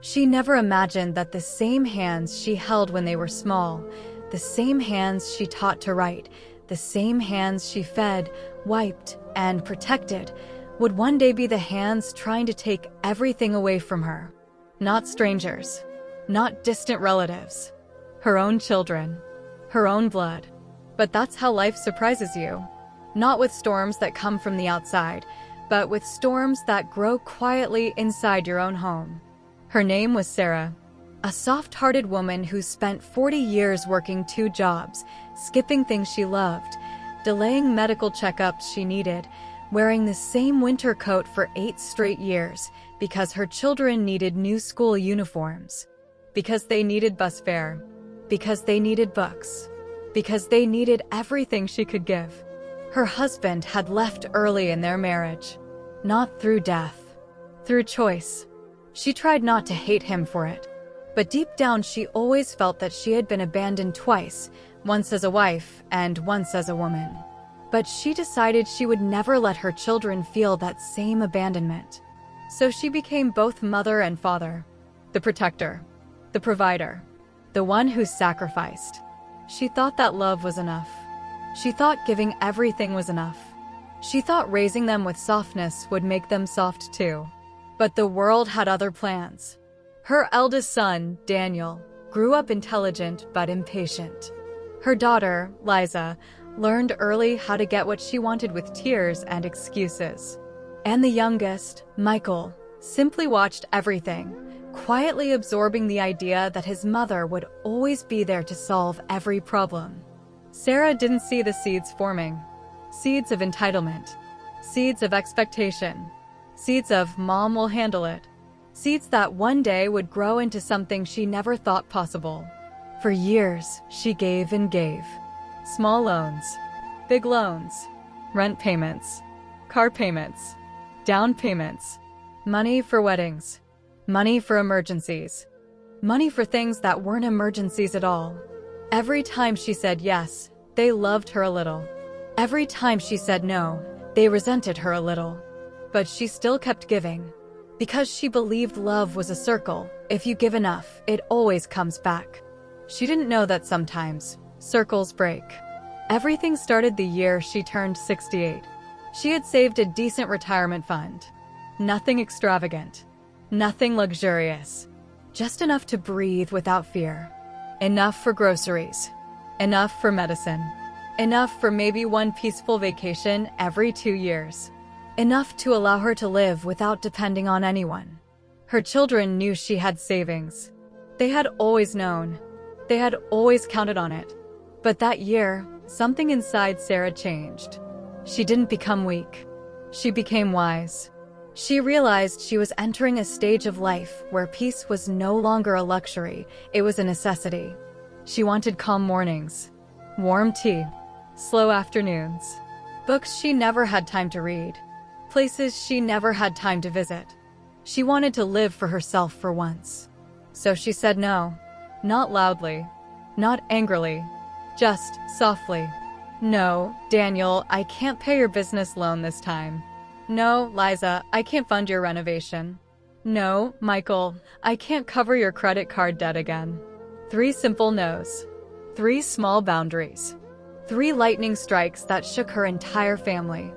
She never imagined that the same hands she held when they were small, the same hands she taught to write, the same hands she fed, wiped, and protected, would one day be the hands trying to take everything away from her. Not strangers, not distant relatives, her own children, her own blood. But that's how life surprises you. Not with storms that come from the outside, but with storms that grow quietly inside your own home. Her name was Sarah, a soft-hearted woman who spent 40 years working 2 jobs, skipping things she loved, delaying medical checkups she needed, wearing the same winter coat for 8 straight years because her children needed new school uniforms, because they needed bus fare, because they needed books, because they needed everything she could give. Her husband had left early in their marriage, not through death, through choice. She tried not to hate him for it, but deep down she always felt that she had been abandoned twice, once as a wife and once as a woman. But she decided she would never let her children feel that same abandonment. So she became both mother and father, the protector, the provider, the one who sacrificed. She thought that love was enough. She thought giving everything was enough. She thought raising them with softness would make them soft too. But the world had other plans. Her eldest son, Daniel, grew up intelligent but impatient. Her daughter, Liza, learned early how to get what she wanted with tears and excuses. And the youngest, Michael, simply watched everything, quietly absorbing the idea that his mother would always be there to solve every problem. Sarah didn't see the seeds forming. Seeds of entitlement. Seeds of expectation. Seeds of "mom will handle it." Seeds that one day would grow into something she never thought possible. For years, she gave and gave. Small loans, big loans, rent payments, car payments, down payments, money for weddings, money for emergencies, money for things that weren't emergencies at all. Every time she said yes, they loved her a little. Every time she said no, they resented her a little. But she still kept giving. Because she believed love was a circle. If you give enough, it always comes back. She didn't know that sometimes circles break. Everything started the year she turned 68. She had saved a decent retirement fund. Nothing extravagant. Nothing luxurious. Just enough to breathe without fear. Enough for groceries. Enough for medicine. Enough for maybe one peaceful vacation every 2 years. Enough to allow her to live without depending on anyone. Her children knew she had savings. They had always known. They had always counted on it. But that year, something inside Sarah changed. She didn't become weak. She became wise. She realized she was entering a stage of life where peace was no longer a luxury, it was a necessity. She wanted calm mornings, warm tea, slow afternoons, books she never had time to read, places she never had time to visit. She wanted to live for herself for once. So she said no. Not loudly, not angrily, just softly. No, Daniel, I can't pay your business loan this time. No, Liza, I can't fund your renovation. No, Michael, I can't cover your credit card debt again. 3 simple no's. 3 small boundaries. 3 lightning strikes that shook her entire family.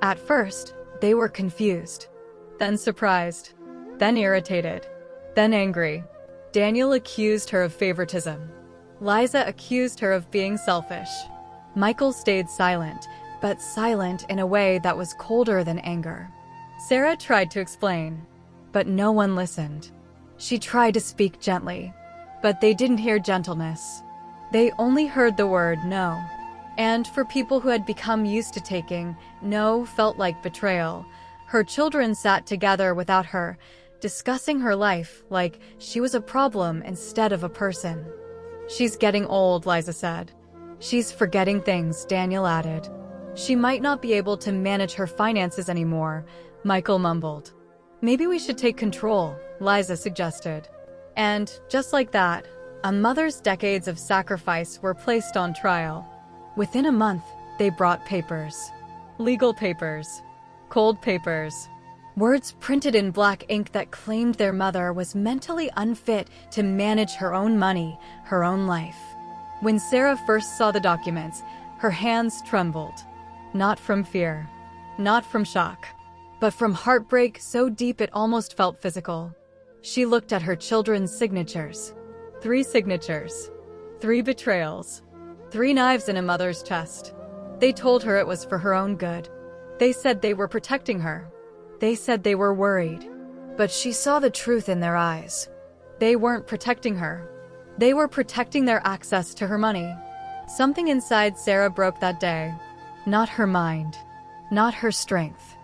At first, they were confused, then surprised, then irritated, then angry. Daniel accused her of favoritism. Liza accused her of being selfish. Michael stayed silent, but silent in a way that was colder than anger. Sarah tried to explain, but no one listened. She tried to speak gently, but they didn't hear gentleness. They only heard the word no. And for people who had become used to taking, no felt like betrayal. Her children sat together without her, discussing her life like she was a problem instead of a person. She's getting old, Liza said. She's forgetting things, Daniel added. She might not be able to manage her finances anymore, Michael mumbled. Maybe we should take control, Liza suggested. And, just like that, a mother's decades of sacrifice were placed on trial. Within a month, they brought papers. Legal papers. Cold papers. Words printed in black ink that claimed their mother was mentally unfit to manage her own money, her own life. When Sarah first saw the documents, her hands trembled. Not from fear, not from shock, but from heartbreak so deep it almost felt physical. She looked at her children's signatures. 3 signatures. 3 betrayals. 3 knives in a mother's chest. They told her it was for her own good. They said they were protecting her. They said they were worried. But she saw the truth in their eyes. They weren't protecting her. They were protecting their access to her money. Something inside Sarah broke that day. Not her mind. Not her strength.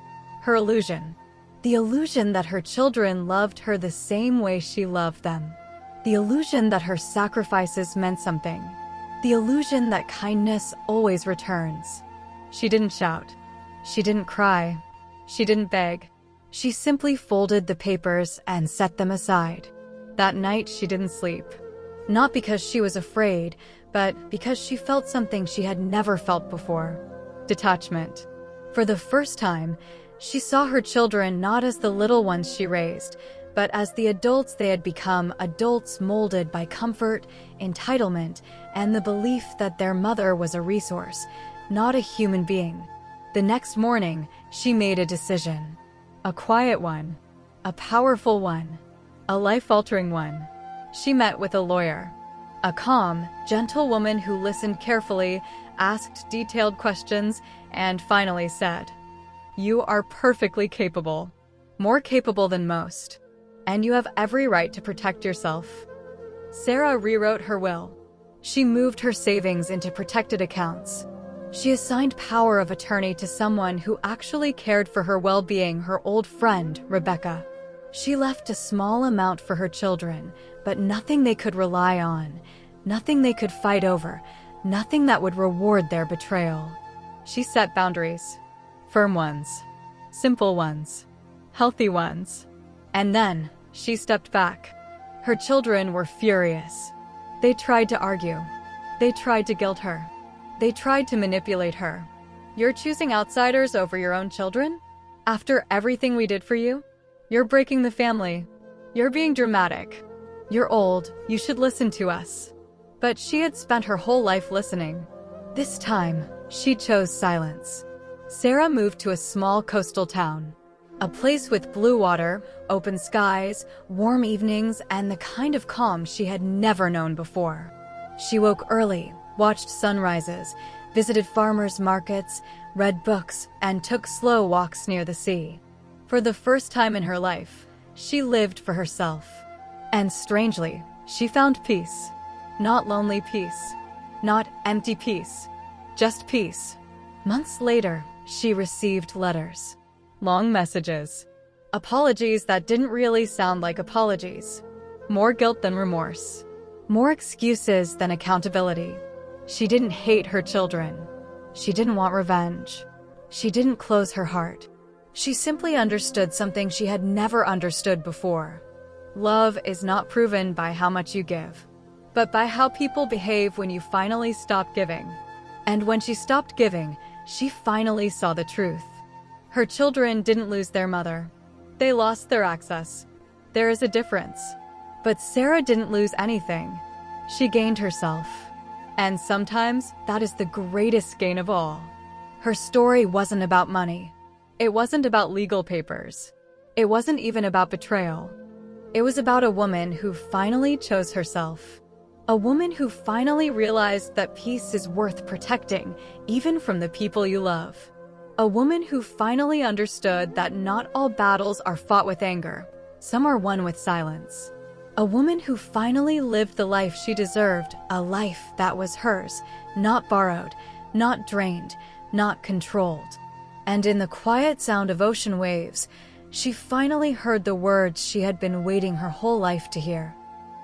Her illusion. The illusion that her children loved her the same way she loved them. The illusion that her sacrifices meant something. The illusion that kindness always returns. She didn't shout. She didn't cry. She didn't beg. She simply folded the papers and set them aside. That night she didn't sleep. Not because she was afraid, but because she felt something she had never felt before. Detachment. For the first time, she saw her children not as the little ones she raised, but as the adults they had become, adults molded by comfort, entitlement, and the belief that their mother was a resource, not a human being. The next morning, she made a decision. A quiet one. A powerful one. A life-altering one. She met with a lawyer. A calm, gentle woman who listened carefully, asked detailed questions, and finally said, "You are perfectly capable. More capable than most. And you have every right to protect yourself." Sarah rewrote her will. She moved her savings into protected accounts. She assigned power of attorney to someone who actually cared for her well-being, her old friend, Rebecca. She left a small amount for her children, but nothing they could rely on, nothing they could fight over, nothing that would reward their betrayal. She set boundaries. Firm ones. Simple ones. Healthy ones. And then, she stepped back. Her children were furious. They tried to argue. They tried to guilt her. They tried to manipulate her. "You're choosing outsiders over your own children? After everything we did for you? You're breaking the family. You're being dramatic. You're old, you should listen to us." But she had spent her whole life listening. This time, she chose silence. Sarah moved to a small coastal town. A place with blue water, open skies, warm evenings, and the kind of calm she had never known before. She woke early, watched sunrises, visited farmers' markets, read books, and took slow walks near the sea. For the first time in her life, she lived for herself. And strangely, she found peace. Not lonely peace. Not empty peace. Just peace. Months later, she received letters. Long messages. Apologies that didn't really sound like apologies. More guilt than remorse. More excuses than accountability. She didn't hate her children. She didn't want revenge. She didn't close her heart. She simply understood something she had never understood before. Love is not proven by how much you give, but by how people behave when you finally stop giving. And when she stopped giving, she finally saw the truth. Her children didn't lose their mother. They lost their access. There is a difference. But Sarah didn't lose anything. She gained herself. And sometimes that is the greatest gain of all. Her story wasn't about money. It wasn't about legal papers. It wasn't even about betrayal. It was about a woman who finally chose herself. A woman who finally realized that peace is worth protecting, even from the people you love. A woman who finally understood that not all battles are fought with anger. Some are won with silence. A woman who finally lived the life she deserved, a life that was hers, not borrowed, not drained, not controlled. And in the quiet sound of ocean waves, she finally heard the words she had been waiting her whole life to hear.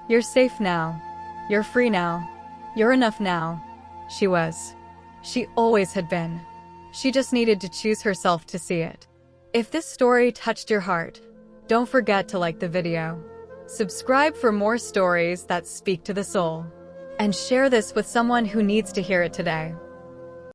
"You're safe now. You're free now. You're enough now." She was. She always had been. She just needed to choose herself to see it. If this story touched your heart, don't forget to like the video. Subscribe for more stories that speak to the soul. And share this with someone who needs to hear it today.